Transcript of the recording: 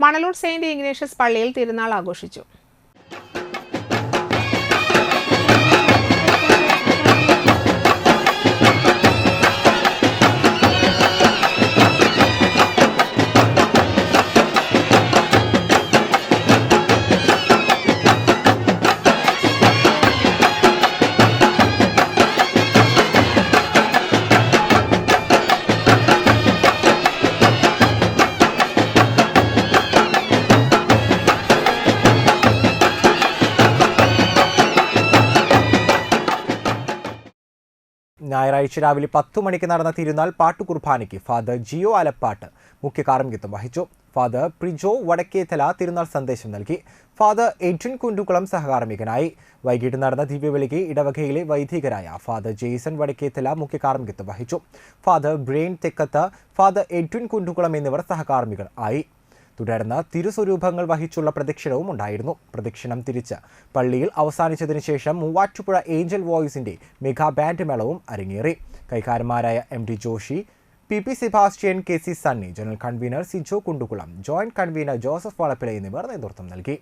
Manalur Saint Ignatius പള്ളിയിൽ തിരുനാൾ ആഘോഷിച്ചു. ഞായറാഴ്ച രാവിലെ 10 മണിക്ക് നടന്ന തിരുനാൾ പാട്ടുകുർബാനയ്ക്ക് ഫാദർ ജിയോ ആലപ്പാട്ട് മുഖ്യ കാർമ്മികത്വം വഹിച്ചു. ഫാദർ പ്രിജോ വടക്കേത്തല തിരുനാൾ സന്ദേശം നൽകി. ഫാദർ എഡ്വിൻ കുണ്ടുകുളം സഹകാർമ്മികനായി. വൈകിട്ട് നടന്ന ദിവ്യബലിക്ക് ഇടവകയിലെ വൈദികരായ ഫാദർ ജെയ്സൺ വടക്കേത്തല മുഖ്യ കാർമ്മികത്വം വഹിച്ചു. Father brain തെക്കത്ത്, father Edwin Kundukulam എന്നിവർ സഹകാർമ്മികർ ആയി. തുടർന്ന് തിരുസ്വരൂപങ്ങൾ വഹിച്ചുള്ള പ്രദക്ഷിണവും ഉണ്ടായിരുന്നു. പ്രദക്ഷിണം തിരിച്ച് പള്ളിയിൽ അവസാനിച്ചതിനു ശേഷം മൂവാറ്റുപുഴ ഏഞ്ചൽ വോയിസിന്റെ മെഗാ ബാൻഡ് മേളവും അരങ്ങേറി. കൈക്കാരന്മാരായ MD Joshi, PP Sebastian, KC Sunny, general convener Sijo Kundukulam, joint convener Joseph Valappila എന്നിവർ നേതൃത്വം നൽകി.